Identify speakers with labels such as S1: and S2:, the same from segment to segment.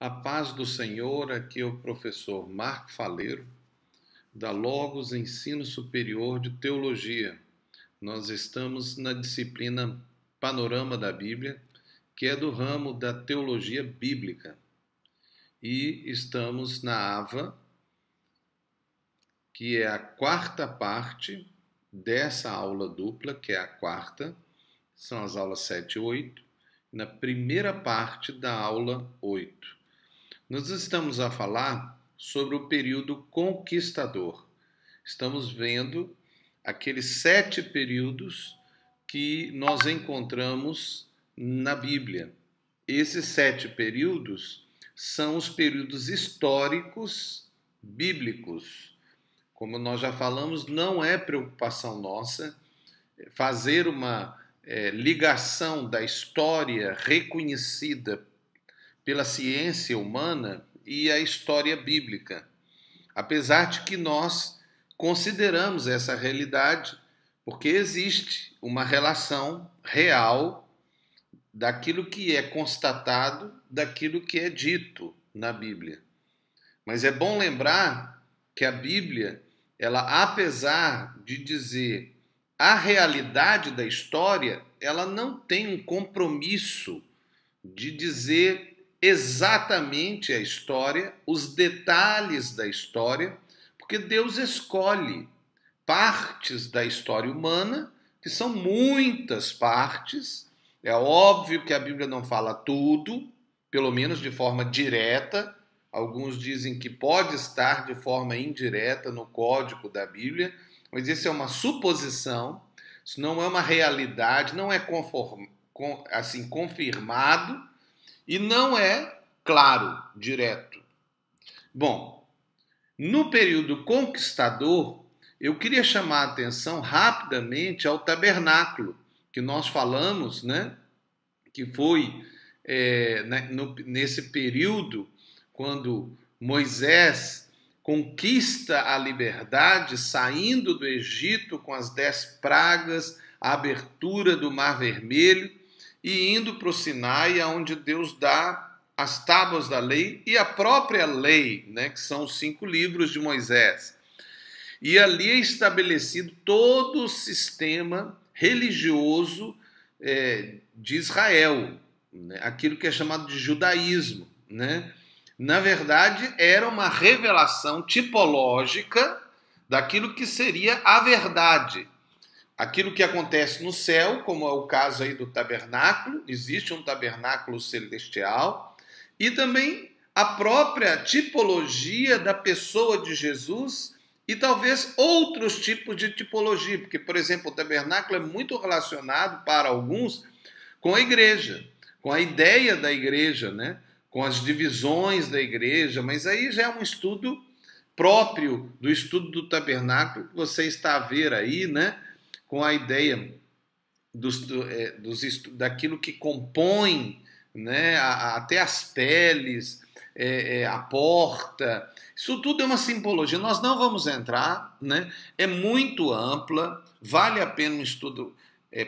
S1: A paz do Senhor, aqui é o professor Marco Faleiro, da Logos Ensino Superior de Teologia. Nós estamos na disciplina Panorama da Bíblia, que é do ramo da Teologia Bíblica. E estamos na AVA, que é a quarta parte dessa aula dupla, que é a quarta, são as aulas 7 e 8, na primeira parte da aula 8. Nós estamos a falar sobre o período conquistador. Estamos vendo aqueles 7 períodos que nós encontramos na Bíblia. Esses 7 períodos são os períodos históricos bíblicos. Como nós já falamos, não é preocupação nossa fazer uma ligação da história reconhecida pela ciência humana e a história bíblica. Apesar de que nós consideramos essa realidade, porque existe uma relação real daquilo que é constatado, daquilo que é dito na Bíblia. Mas é bom lembrar que a Bíblia, ela, apesar de dizer a realidade da história, ela não tem um compromisso de dizer exatamente a história, os detalhes da história, porque Deus escolhe partes da história humana, que são muitas partes. É óbvio que a Bíblia não fala tudo, pelo menos de forma direta. Alguns dizem que pode estar de forma indireta no código da Bíblia, mas isso é uma suposição, isso não é uma realidade, não é confirmado, e não é claro, direto. Bom, no período conquistador, eu queria chamar a atenção rapidamente ao tabernáculo, que nós falamos, né? Que foi nesse período, quando Moisés conquista a liberdade, saindo do Egito com as 10 pragas, a abertura do Mar Vermelho, e indo para o Sinai, onde Deus dá as tábuas da lei e a própria lei, né, que são os 5 livros de Moisés. E ali é estabelecido todo o sistema religioso de Israel, né, aquilo que é chamado de judaísmo, né? Na verdade, era uma revelação tipológica daquilo que seria a verdade. Aquilo que acontece no céu, como é o caso aí do tabernáculo, existe um tabernáculo celestial, e também a própria tipologia da pessoa de Jesus e talvez outros tipos de tipologia, porque, por exemplo, o tabernáculo é muito relacionado para alguns com a igreja, com a ideia da igreja, né? Com as divisões da igreja, mas aí já é um estudo próprio do estudo do tabernáculo que você está a ver aí, né? Com a ideia daquilo que compõe, né, até as peles, a porta. Isso tudo é uma simbologia. Nós não vamos entrar, né? É muito ampla, vale a pena um estudo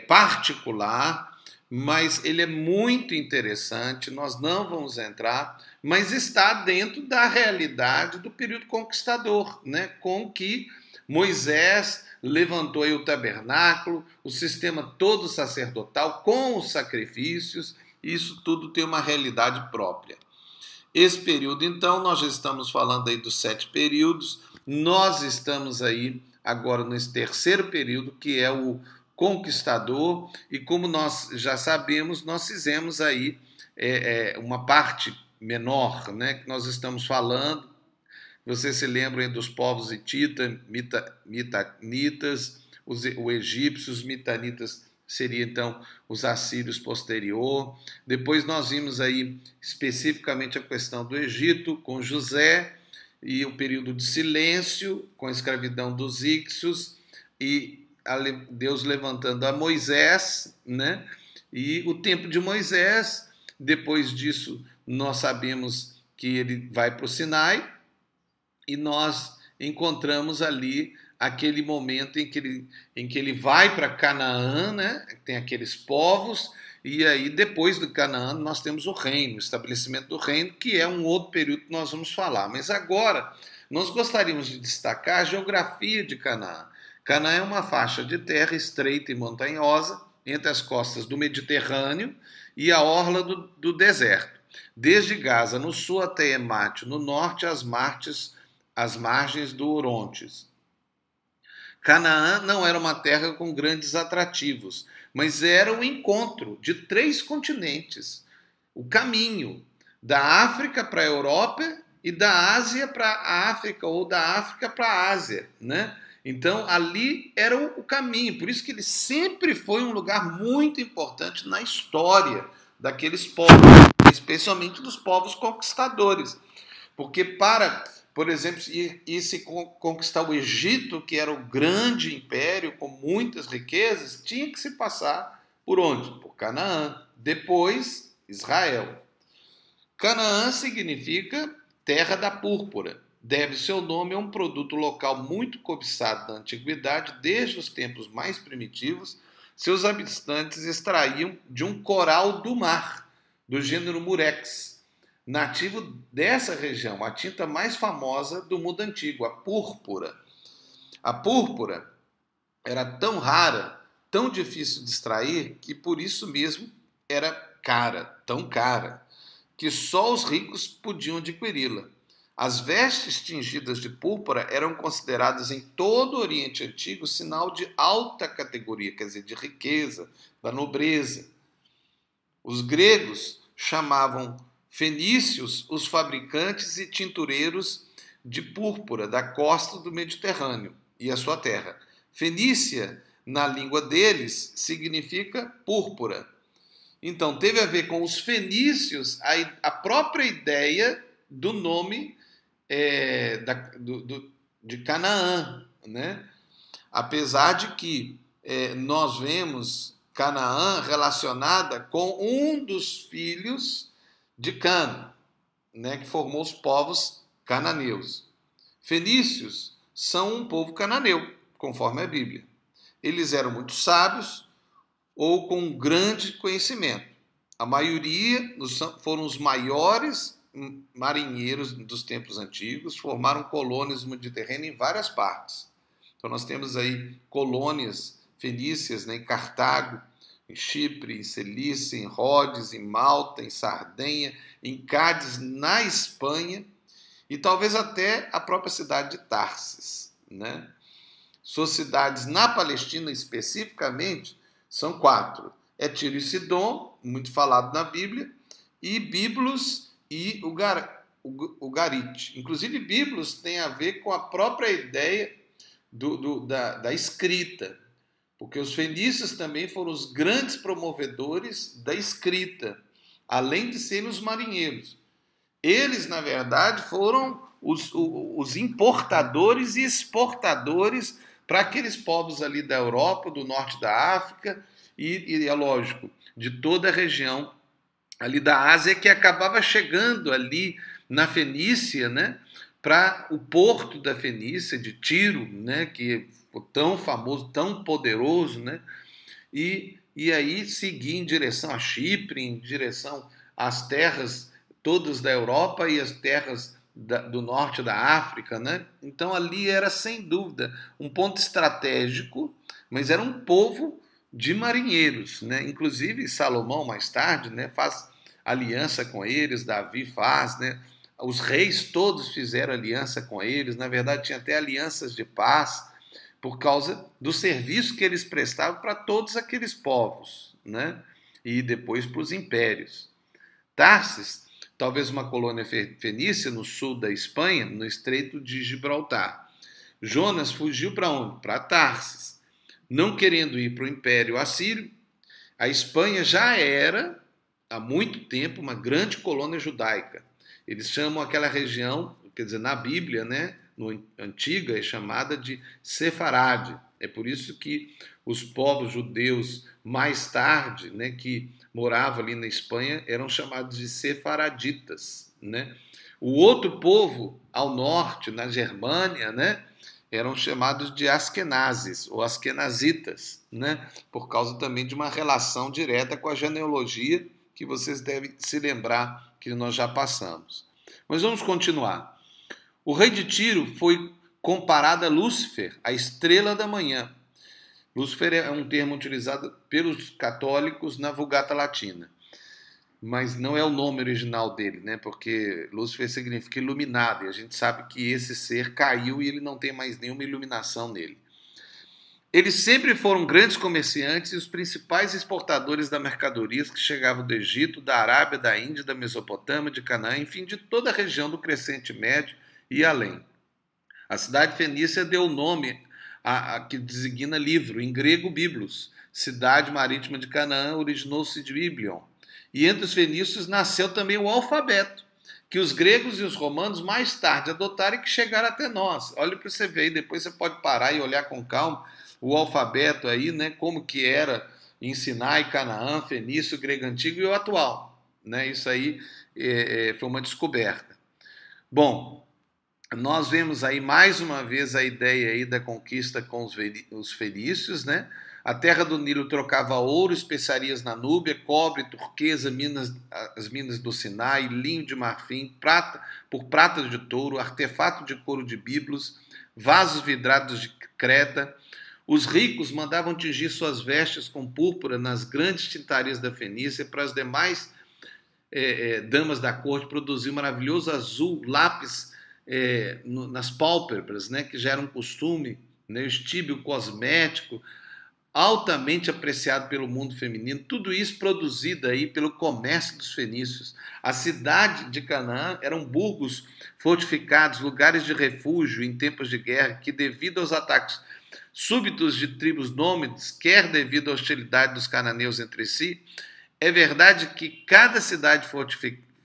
S1: particular, mas ele é muito interessante. Nós não vamos entrar, mas está dentro da realidade do período conquistador, né? Com que Moisés levantou aí o tabernáculo, o sistema todo sacerdotal, com os sacrifícios, isso tudo tem uma realidade própria. Esse período, então, nós já estamos falando aí dos 7 períodos, nós estamos aí agora nesse terceiro período, que é o conquistador, e como nós já sabemos, nós fizemos aí uma parte menor, né, que nós estamos falando. Vocês se lembram dos povos hititas, mitanitas, os egípcios, os mitanitas seriam então os assírios posterior. Depois nós vimos aí especificamente a questão do Egito com José e o período de silêncio com a escravidão dos íxios e Deus levantando a Moisés, né? E o tempo de Moisés, depois disso nós sabemos que ele vai para o Sinai, e nós encontramos ali aquele momento em que ele vai para Canaã, né? Tem aqueles povos, E aí, depois do Canaã, nós temos o reino, o estabelecimento do reino, que é um outro período que nós vamos falar. Mas agora, nós gostaríamos de destacar a geografia de Canaã. Canaã é uma faixa de terra estreita e montanhosa entre as costas do Mediterrâneo e a orla do deserto, desde Gaza no sul até Emate no norte, às margens do Orontes. Canaã não era uma terra com grandes atrativos, mas era o encontro de 3 continentes, o caminho da África para a Europa e da Ásia para a África, ou da África para a Ásia, né? Então ali era o caminho, por isso que ele sempre foi um lugar muito importante na história daqueles povos, especialmente dos povos conquistadores, porque por exemplo, se conquistar o Egito, que era o grande império com muitas riquezas, tinha que se passar por onde? Por Canaã. Depois, Israel. Canaã significa terra da púrpura. Deve seu nome a um produto local muito cobiçado na antiguidade, desde os tempos mais primitivos. Seus habitantes extraíam de um coral do mar, do gênero murex, nativo dessa região, a tinta mais famosa do mundo antigo, a púrpura. A púrpura era tão rara, tão difícil de extrair, que por isso mesmo era cara, tão cara, que só os ricos podiam adquiri-la. As vestes tingidas de púrpura eram consideradas em todo o Oriente Antigo sinal de alta categoria, quer dizer, de riqueza, da nobreza. Os gregos chamavam fenícios os fabricantes e tintureiros de púrpura da costa do Mediterrâneo e a sua terra. Fenícia, na língua deles, significa púrpura. Então, teve a ver com os fenícios a própria ideia do nome de Canaã, né? Apesar de que nós vemos Canaã relacionada com um dos filhos de Cana, né, que formou os povos cananeus. Fenícios são um povo cananeu, conforme a Bíblia. Eles eram muito sábios ou com grande conhecimento. A maioria foram os maiores marinheiros dos tempos antigos, formaram colônias no Mediterrâneo em várias partes. Então nós temos aí colônias fenícias, né, em Cartago, em Chipre, em Cilícia, em Rhodes, em Malta, em Sardenha, em Cádiz, na Espanha, e talvez até a própria cidade de Tarsis, né? Suas cidades na Palestina especificamente são 4. É Tiro e Sidom, muito falado na Bíblia, e Biblos e Ugarit. Inclusive, Biblos tem a ver com a própria ideia da escrita, porque os fenícios também foram os grandes promovedores da escrita, além de serem os marinheiros. Eles, na verdade, foram os importadores e exportadores para aqueles povos ali da Europa, do norte da África e é lógico, de toda a região ali da Ásia, que acabava chegando ali na Fenícia, né, para o porto da Fenícia, de Tiro, né, que ficou tão famoso, tão poderoso, né, e aí seguir em direção a Chipre, em direção às terras todas da Europa e as terras do norte da África, né? Então ali era sem dúvida um ponto estratégico, mas era um povo de marinheiros, né? Inclusive Salomão mais tarde, né, faz aliança com eles, Davi faz, né? Os reis todos fizeram aliança com eles, na verdade tinha até alianças de paz por causa do serviço que eles prestavam para todos aqueles povos, né? E depois para os impérios. Tarsis, talvez uma colônia fenícia no sul da Espanha, no Estreito de Gibraltar. Jonas fugiu para onde? Para Tarsis. Não querendo ir para o Império Assírio, a Espanha já era, há muito tempo, uma grande colônia judaica. Eles chamam aquela região, quer dizer, na Bíblia, né, no Antiga, é chamada de Sefarade. É por isso que os povos judeus, mais tarde, né, que moravam ali na Espanha, eram chamados de sefaraditas, né? O outro povo, ao norte, na Germânia, né, eram chamados de askenazes ou askenazitas, né? Por causa também de uma relação direta com a genealogia que vocês devem se lembrar que nós já passamos. Mas vamos continuar. O rei de Tiro foi comparado a Lúcifer, a estrela da manhã. Lúcifer é um termo utilizado pelos católicos na Vulgata Latina, mas não é o nome original dele, né? Porque Lúcifer significa iluminado, e a gente sabe que esse ser caiu e ele não tem mais nenhuma iluminação nele. Eles sempre foram grandes comerciantes e os principais exportadores da mercadorias que chegavam do Egito, da Arábia, da Índia, da Mesopotâmia, de Canaã, enfim, de toda a região do Crescente Médio e além. A cidade fenícia deu o nome a que designa livro, em grego Biblos. Cidade marítima de Canaã originou-se de Biblion. E entre os fenícios nasceu também o alfabeto, que os gregos e os romanos mais tarde adotaram e que chegaram até nós. Olha para você ver aí, depois você pode parar e olhar com calma o alfabeto aí, né, como que era em Sinai, Canaã, fenício, grego antigo e o atual. Né? Isso aí foi uma descoberta. Bom, nós vemos aí mais uma vez a ideia aí da conquista com os fenícios, né? A terra do Nilo trocava ouro, especiarias na Núbia, cobre, turquesa, as minas do Sinai, linho de marfim, prata por prata de touro, artefato de couro de Biblos, vasos vidrados de Creta. Os ricos mandavam tingir suas vestes com púrpura nas grandes tintarias da Fenícia para as demais damas da corte produzir um maravilhoso azul lápis nas pálpebras, né, que já era um costume, né, o estíbio cosmético, altamente apreciado pelo mundo feminino, tudo isso produzido aí pelo comércio dos fenícios. A cidade de Canaã eram burgos fortificados, lugares de refúgio em tempos de guerra, que devido aos ataques súbitos de tribos nômades, quer devido à hostilidade dos cananeus entre si, é verdade que cada cidade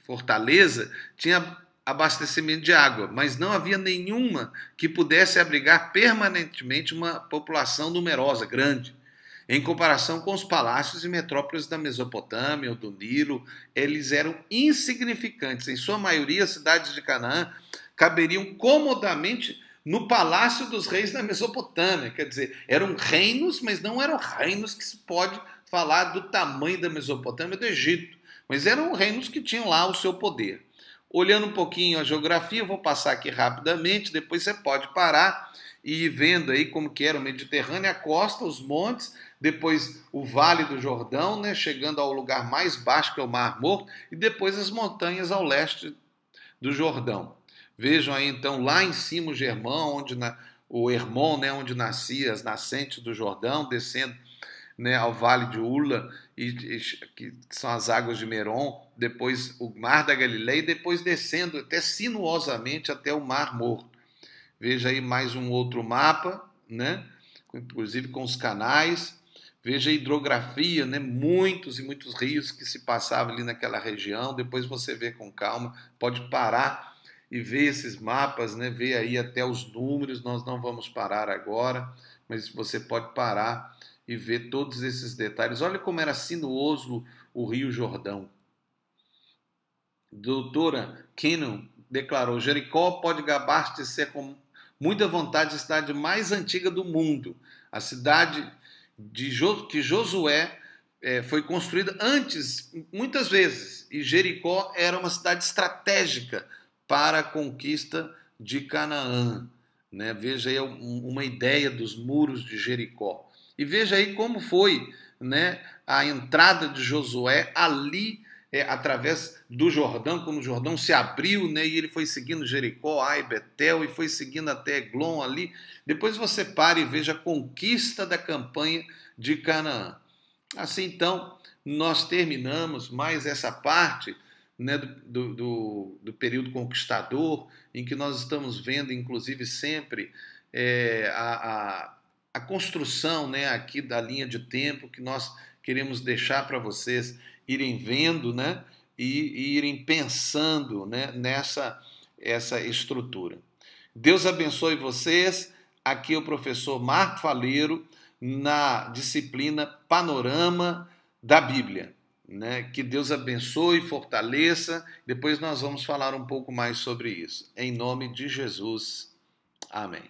S1: fortaleza tinha abastecimento de água, mas não havia nenhuma que pudesse abrigar permanentemente uma população numerosa, grande. Em comparação com os palácios e metrópoles da Mesopotâmia ou do Nilo, eles eram insignificantes. Em sua maioria, as cidades de Canaã caberiam comodamente no palácio dos reis da Mesopotâmia. Quer dizer, eram reinos, mas não eram reinos que se pode falar do tamanho da Mesopotâmia e do Egito, mas eram reinos que tinham lá o seu poder. Olhando um pouquinho a geografia, eu vou passar aqui rapidamente, depois você pode parar e ir vendo aí como que era o Mediterrâneo, a costa, os montes, depois o Vale do Jordão, né, chegando ao lugar mais baixo que é o Mar Morto, e depois as montanhas ao leste do Jordão. Vejam aí então lá em cima o Germão, o Hermon, né, onde nascia as nascentes do Jordão, descendo, né, ao Vale de Ula, que são as águas de Merom, depois o Mar da Galileia, e depois descendo até sinuosamente até o Mar Morto. Veja aí mais um outro mapa, né, inclusive com os canais. Veja a hidrografia, né, muitos e muitos rios que se passavam ali naquela região. Depois você vê com calma, pode parar e ver esses mapas, né, ver aí até os números. Nós não vamos parar agora, mas você pode parar e ver todos esses detalhes. Olha como era sinuoso o Rio Jordão. Doutora Kennon declarou: Jericó pode gabar-se de ser com muita vontade a cidade mais antiga do mundo. A cidade que Josué foi construída antes, muitas vezes, e Jericó era uma cidade estratégica para a conquista de Canaã. Né? Veja aí uma ideia dos muros de Jericó. E veja aí como foi, né, a entrada de Josué ali, através do Jordão, quando o Jordão se abriu, né, e ele foi seguindo Jericó, Ai, Betel, e foi seguindo até Eglon ali. Depois você para e veja a conquista da campanha de Canaã. Assim, então, nós terminamos mais essa parte, né, do período conquistador, em que nós estamos vendo, inclusive, sempre a construção, né, aqui da linha de tempo que nós queremos deixar para vocês irem vendo, né, e irem pensando, né, essa estrutura. Deus abençoe vocês. Aqui é o professor Marco Faleiro na disciplina Panorama da Bíblia. Né? Que Deus abençoe e fortaleça. Depois nós vamos falar um pouco mais sobre isso. Em nome de Jesus. Amém.